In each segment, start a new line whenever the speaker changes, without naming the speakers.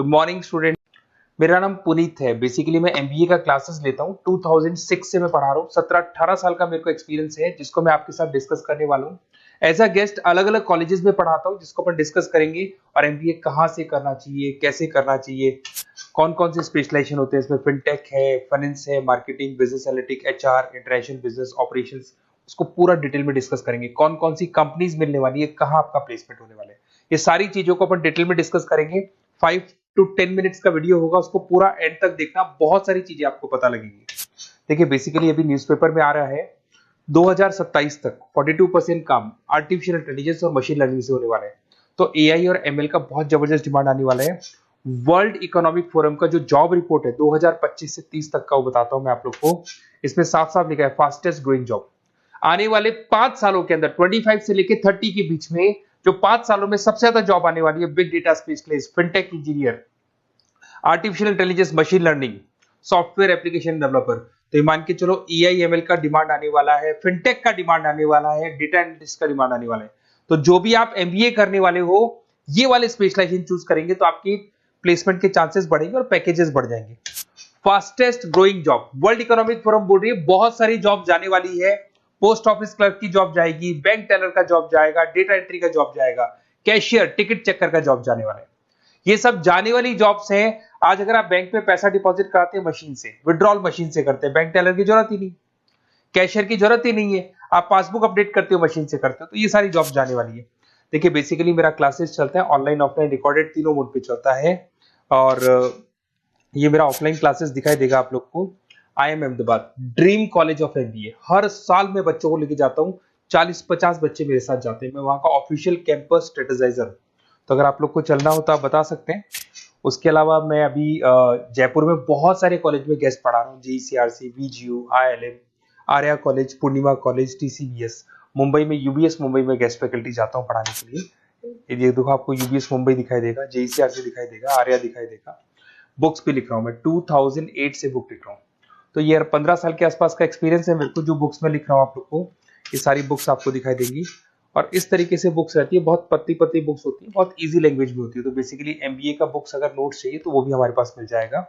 Good morning student. मेरा नाम पुनीत है। बेसिकली मैं एमबीए का क्लासेस लेता हूँ। 2006 से मैं पढ़ा रहा हूँ। 17-18 साल का मेरे को एक्सपीरियंस है, जिसको मैं आपके साथ डिस्कस करने वाला हूँ। एज अ गेस्ट अलग अलग कॉलेजेस में पढ़ाता हूँ, जिसको अपन डिस्कस करेंगे। और एमबीए कहाँ से करना चाहिए, कैसे करना चाहिए, कौन कौन से स्पेशलाइजेशन होते हैं इसमें। फिनटेक है, फाइनेंस है, marketing, business analytic, HR, international business operations, उसको पूरा डिटेल में डिस्कस करेंगे। कौन कौन सी कंपनीज मिलने वाली है, कहाँ आपका प्लेसमेंट होने वाला है, ये सारी चीजों को अपन डिटेल में डिस्कस करेंगे। 5 to 10 मिनट्स का वीडियो होगा, उसको पूरा एंड तक देखना। बहुत सारी चीजें आपको पता लगेंगी। देखिए बेसिकली अभी न्यूज़पेपर में आ रहा है 2027 तक 42% काम आर्टिफिशियल इंटेलिजेंस और मशीन लर्निंग से होने वाला है। तो एआई और एमएल का बहुत जबरदस्त डिमांड आने वाला है। वर्ल्ड इकोनॉमिक फोरम का जो जॉब रिपोर्ट है 2025 से 30 तक का, वो बताता हूं मैं आप लोग को। इसमें साफ साफ लिखा है फास्टेस्ट ग्रोइंग जॉब। आने वाले 5 सालों के अंदर 25 से लेकर 30 के बीच में जो 5 सालों में सबसे ज्यादा जॉब आने वाली है, big data specialist, fintech engineer, artificial intelligence, machine learning, software application developer. तो ये मान के चलो EIML का डिमांड आने वाला है, फिनटेक का डिमांड आने वाला है, डेटा एनालिस्ट का डिमांड आने वाला है। तो जो भी आप एमबीए करने वाले हो, ये वाले स्पेशलाइजेशन चूज करेंगे तो आपकी प्लेसमेंट के चांसेस बढ़ेंगे और पैकेजेस बढ़ जाएंगे। Fastest growing job, world economic forum बोल रही है बहुत सारी जॉब जाने वाली है। पोस्ट ऑफिस क्लर्क की जॉब जाएगी, बैंक टेलर का जॉब जाएगा, डेटा एंट्री का जॉब जाएगा, कैशियर, टिकट चेकर का जॉब जाने वाला है। ये सब जाने वाली जॉब्स हैं। आज अगर आप बैंक में पैसा डिपॉजिट कराते हैं मशीन से, विड्रॉल मशीन से करते हैं, बैंक टेलर की जरूरत ही नहीं, कैशियर की जरूरत ही नहीं है, आप पासबुक अपडेट करते हो मशीन से करते हो, तो ये सारी जॉब जाने वाली है। देखिए बेसिकली मेरा क्लासेस चलता है ऑनलाइन ऑफलाइन रिकॉर्डेड, तीनों मोड पे चलता है। और ये मेरा ऑफलाइन क्लासेस दिखाई देगा आप लोग को। IIM Ahmedabad, dream college of MBA. हर साल मैं बच्चों को लेके जाता हूँ। 40-50 बच्चे मेरे साथ जाते हैं। मैं वहां का ऑफिशियल कैंपस स्ट्रेटेजाइजर हूँ। तो अगर आप लोग को चलना हो तो आप बता सकते हैं। उसके अलावा मैं अभी जयपुर में बहुत सारे कॉलेज में गेस्ट पढ़ा रहा हूँ। GCRC, VGU, ILM, Arya college, Purnima college, TCBS। Mumbai में UBS मुंबई में गेस्ट फैकल्टी जाता हूँ पढ़ाने के लिए। ये देखो आपको UBS मुंबई दिखाई देगा, JCRC दिखाई देगा, आर्या दिखाई देगा। बुक्स भी लिख रहा हूँ मैं, 2008 से बुक लिख रहा हूँ। तो ये 15 साल के आसपास का एक्सपीरियंस है मेरे को। जो बुक्स में लिख रहा हूँ आप लोग को, ये सारी बुक्स आपको दिखाई देंगी। और इस तरीके से बुक्स रहती है, बहुत पतली पतली बुक्स होती है, बहुत इजी लैंग्वेज में होती है। तो बेसिकली एमबीए का बुक्स अगर नोट्स चाहिए तो वो भी हमारे पास मिल जाएगा।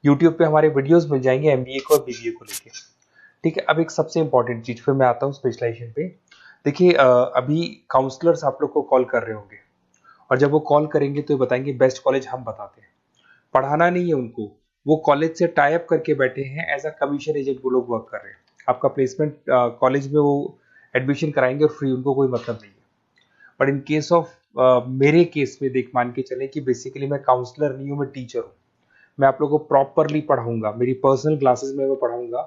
यूट्यूब पे हमारे वीडियोस मिल जाएंगे एमबीए को और बीबीए को लेके। ठीक है, अब एक सबसे इंपॉर्टेंट चीज फिर मैं आता हूँ स्पेशलाइजेशन पे। देखिए अभी काउंसलर्स आप लोग को कॉल कर रहे होंगे, और जब वो कॉल करेंगे तो ये बताएंगे बेस्ट कॉलेज हम बताते हैं। पढ़ाना नहीं है उनको, वो कॉलेज से टाई अप करके बैठे हैं, एज अ कमीशन एजेंट वो लोग वर्क कर रहे हैं। आपका प्लेसमेंट कॉलेज में वो एडमिशन कराएंगे और फ्री, उनको कोई मतलब नहीं है। बट इन केस ऑफ मेरे केस में देख मान के चले कि बेसिकली मैं काउंसलर नहीं हूँ, मैं टीचर हूँ। मैं आप लोगों को प्रॉपरली पढ़ाऊंगा, मेरी पर्सनल क्लासेस में मैं पढ़ाऊंगा।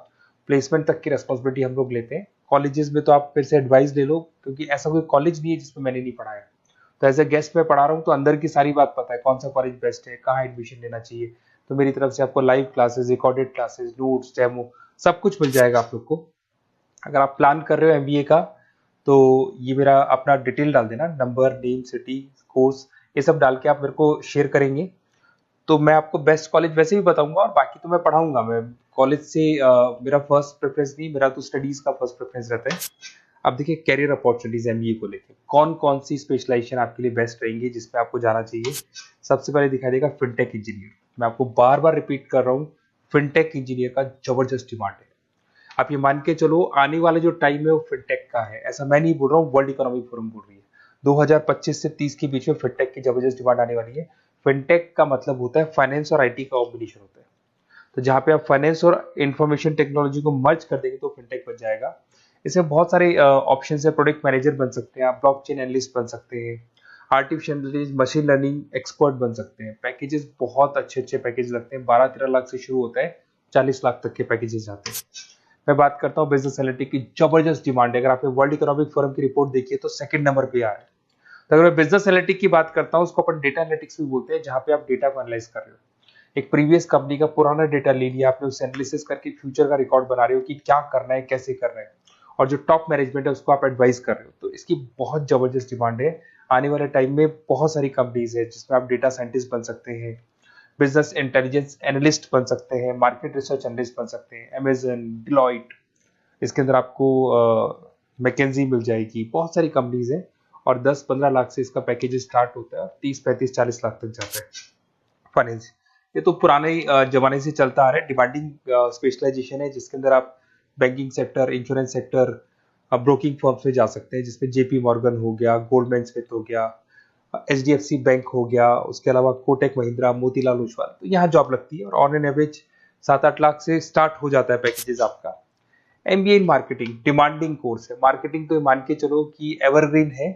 प्लेसमेंट तक की रिस्पॉन्सिबिलिटी हम लोग लेते हैं। कॉलेजेस में तो आप फिर से एडवाइस ले लो, क्योंकि ऐसा कोई कॉलेज नहीं है जिसमें मैंने नहीं पढ़ाया। तो एज ए गेस्ट मैं पढ़ा रहा हूँ, तो अंदर की सारी बात पता है, कौन सा कॉलेज बेस्ट है, कहाँ एडमिशन लेना चाहिए। तो मेरी तरफ से आपको live classes, recorded classes, notes, demo सब कुछ मिल जाएगा आप लोग को। अगर आप प्लान कर रहे हो एमबीए का, तो ये मेरा अपना डिटेल डाल देना, नंबर, नेम, सिटी, कोर्स, ये सब डाल के आप मेरे को शेयर करेंगे। तो मैं आपको बेस्ट कॉलेज वैसे भी बताऊंगा, और बाकी तो मैं पढ़ाऊंगा। मैं कॉलेज से मेरा फर्स्ट प्रेफरेंस नहीं, मेरा तो स्टडीज का फर्स्ट प्रेफरेंस रहता है। अब देखिए कैरियर अपॉर्चुनिटीज एमबीए को लेके कौन कौन सी स्पेशलाइजेशन आपके लिए बेस्ट रहेंगी, जिसमें आपको जाना चाहिए। सबसे पहले दिखाई देगा फिनटेक इंजीनियर। मैं आपको बार बार रिपीट कर रहा हूँ, फिनटेक इंजीनियर का जबरदस्त डिमांड है। आप ये मान के चलो आने वाला जो टाइम है वो फिनटेक का है। ऐसा मैं नहीं बोल रहा हूँ, वर्ल्ड इकोनॉमिक फोरम बोल रही है। 2025 से 30 के बीच में फिनटेक की जबरदस्त डिमांड आने वाली है। फिनटेक का मतलब होता है फाइनेंस और आईटी का कॉम्बिनेशन होता है। तो जहां पे आप फाइनेंस और इंफॉर्मेशन टेक्नोलॉजी को मर्ज कर देंगे तो फिनटेक बन जाएगा। इसमें बहुत सारे ऑप्शन है। प्रोडक्ट मैनेजर बन सकते हैं आप, ब्लॉकचेन एनालिस्ट बन सकते हैं, artificial intelligence, machine learning expert बन सकते हैं। पैकेजेस बहुत अच्छे अच्छे पैकेज लगते हैं, 12-13 लाख से शुरू होता है, 40 लाख तक के पैकेजेस जाते हैं। मैं बात करता हूँ बिजनेस एनालिटिक्स की, जबरदस्त डिमांड है। अगर आपने वर्ल्ड इकोनॉमिक फोरम की रिपोर्ट देखी है तो सेकंड नंबर पे आ रहा है। तो अगर मैं बिजनेस एनालिटिक्स की बात करता हूँ, उसको अपन डेटा एनालिटिक्स भी बोलते हैं, जहां पे आप डेटा को एनालाइज कर रहे हो। एक प्रीवियस कंपनी का पुराना डेटा ले लिया आपने, उसे एनालिसिस करके फ्यूचर का रिकॉर्ड बना रहे हो कि क्या करना है, कैसे करना है, और जो टॉप मैनेजमेंट है उसको आप एडवाइस कर रहे हो। तो इसकी बहुत जबरदस्त डिमांड है। आने वाले टाइम में बहुत सारी कंपनीज है जिसमें आप डेटा साइंटिस्ट बन सकते हैं, बिजनेस इंटेलिजेंस एनालिस्ट बन सकते हैं, मार्केट रिसर्च एनालिस्ट बन सकते हैं, अमेजन, डिलॉइट, इसके अंदर आपको मैकेंजी मिल जाएगी। बहुत सारी कंपनीज है, और 10-15 लाख से इसका पैकेज स्टार्ट होता है और 30-35-40 लाख तक जाता है। फाइनेंस, ये तो पुराने जमाने से चलता आ रहा है। डिमांडिंग स्पेशलाइजेशन है जिसके अंदर आप banking sector, insurance sector, broking firms में जा सकते हैं, जिसमें जेपी मॉर्गन हो गया, गोल्डमैन स्मिथ हो गया, एचडीएफसी बैंक हो गया, उसके अलावा कोटक महिंद्रा, मोतीलाल ओसवाल, तो यहाँ जॉब लगती है और ऑन एन एवरेज 7-8 लाख से स्टार्ट हो जाता है पैकेजेस आपका। MBA in marketing demanding course है। मार्केटिंग तो मान के चलो कि एवरग्रीन है,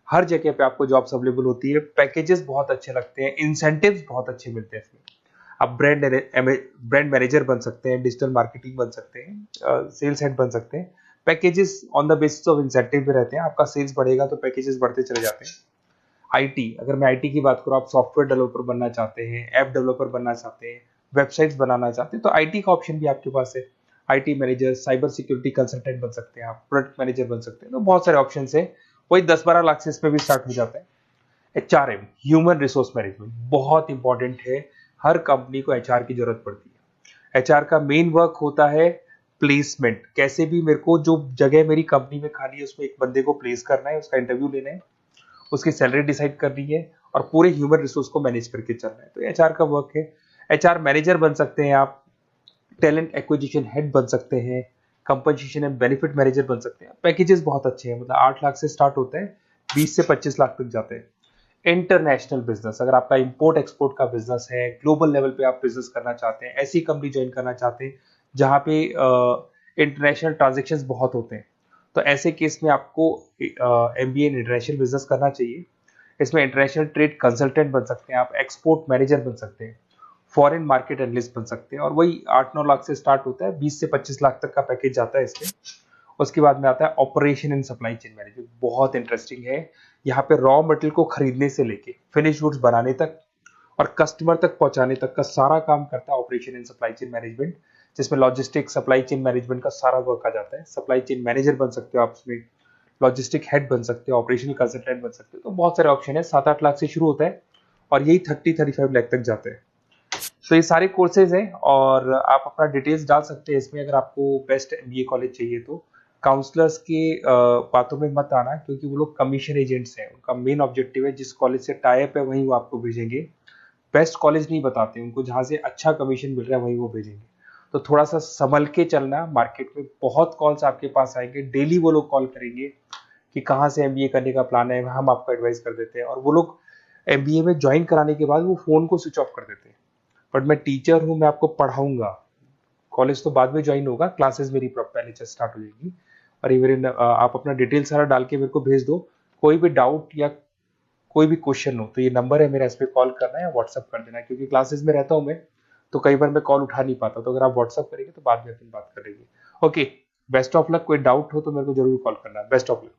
हर जगह पे आपको जॉब्स अवेलेबल होती है, पैकेजेस बहुत अच्छे लगते हैं, इंसेंटिव्स बहुत अच्छे मिलते हैं इसमें। आप ब्रांड मैनेजर बन सकते हैं, डिजिटल मार्केटिंग बन सकते हैं, सेल्स हेड बन सकते हैं। Packages on the basis of incentive पे रहते हैं, आपका सेल्स बढ़ेगा तो पैकेजेस बढ़ते चले जाते हैं। आईटी, अगर मैं आईटी की बात करूँ, आप सॉफ्टवेयर डेवलपर बनना चाहते हैं, ऐप डेवलपर बनना चाहते हैं, वेबसाइट्स बनाना चाहते हैं, तो आईटी का ऑप्शन भी आपके पास है। IT manager, cyber security consultant बन सकते हैं, आप प्रोडक्ट मैनेजर बन सकते हैं, तो बहुत सारे ऑप्शन है। वही 10-12 लाख से इसमें भी स्टार्ट हो जाता है। एचआरएम, ह्यूमन रिसोर्स मैनेजमेंट, बहुत इंपॉर्टेंट है। हर कंपनी को एचआर की जरूरत पड़ती है। एचआर का मेन वर्क होता है प्लेसमेंट, कैसे भी मेरे को जो जगह मेरी कंपनी में खाली है उसमें एक बंदे को प्लेस करना है, उसका इंटरव्यू लेना है, उसकी सैलरी डिसाइड करनी है और पूरे ह्यूमन रिसोर्स को मैनेज करके चलना है, तो एचआर का वर्क है। एचआर मैनेजर बन सकते हैं आप, टैलेंट एक्विजिशन हेड बन सकते हैं, कंपनसेशन एंड बेनिफिट मैनेजर बन सकते हैं। पैकेजेस बहुत अच्छे हैं, मतलब 8 लाख से स्टार्ट होते हैं, 20 से 25 लाख तक जाते हैं। इंटरनेशनल बिजनेस, अगर आपका इंपोर्ट एक्सपोर्ट का बिजनेस है, ग्लोबल लेवल पे आप बिजनेस करना चाहते हैं, ऐसी कंपनी ज्वाइन करना चाहते हैं जहां पे इंटरनेशनल ट्रांजेक्शन्स बहुत होते हैं, तो ऐसे केस में आपको एमबीए इन इंटरनेशनल बिजनेस करना चाहिए। इसमें इंटरनेशनल ट्रेड कंसल्टेंट बन सकते हैं आप, एक्सपोर्ट मैनेजर बन सकते हैं, फॉरेन मार्केट एनालिस्ट बन सकते हैं, और वही 8-9 लाख से स्टार्ट होता है, 20 से 25 लाख तक का पैकेज जाता है इसमें। उसके बाद में आता है operation and supply chain management, बहुत इंटरेस्टिंग है। यहाँ पे रॉ मटेरियल को खरीदने से लेके फिनिश गुड्स बनाने तक और कस्टमर तक पहुंचाने तक का सारा काम करता है operation and supply chain management, जिसमें लॉजिस्टिक सप्लाई चेन मैनेजमेंट का सारा वर्क आ जाता है। सप्लाई चेन मैनेजर बन सकते हो आप उसमें, लॉजिस्टिक हेड बन सकते हो, ऑपरेशनल कंसल्टेंट बन सकते हो, तो बहुत सारे ऑप्शन है। 7-8 लाख से शुरू होता है और यही 30-35 लाख तक जाते हैं। तो ये सारे कोर्सेज हैं और आप अपना डिटेल्स डाल सकते हैं इसमें, अगर आपको बेस्ट एमबीए कॉलेज चाहिए तो। काउंसलर्स के बातों में मत आना, क्योंकि वो लोग कमीशन एजेंट्स हैं, उनका मेन ऑब्जेक्टिव है जिस कॉलेज से टाई अप है वहीं वो आपको भेजेंगे। बेस्ट कॉलेज नहीं बताते उनको, जहाँ से अच्छा कमीशन मिल रहा है वहीं वो भेजेंगे। तो थोड़ा सा संभल के चलना, मार्केट में बहुत कॉल्स आपके पास आएंगे, डेली वो लोग कॉल करेंगे कि कहाँ से एमबीए करने का प्लान है, हम आपको एडवाइस कर देते हैं, और वो लोग एमबीए में ज्वाइन कराने के बाद वो फोन को स्विच ऑफ कर देते हैं। बट मैं टीचर हूँ, मैं आपको पढ़ाऊंगा, कॉलेज तो बाद में ज्वाइन होगा, क्लासेस मेरी पहले से स्टार्ट हो जाएगी। और ये मेरे आप अपना डिटेल सारा डाल के मेरे को भेज दो। कोई भी डाउट या कोई भी क्वेश्चन हो तो ये नंबर है मेरा, इस पे कॉल करना है या व्हाट्सअप कर देना है, क्योंकि क्लासेस में रहता हूँ मैं, तो कई बार मैं कॉल उठा नहीं पाता, तो अगर आप व्हाट्सअप करेंगे तो बाद में अपन बात कर लेंगे। Okay, best of luck. कोई डाउट हो तो मेरे को जरूर कॉल करना। Best of luck.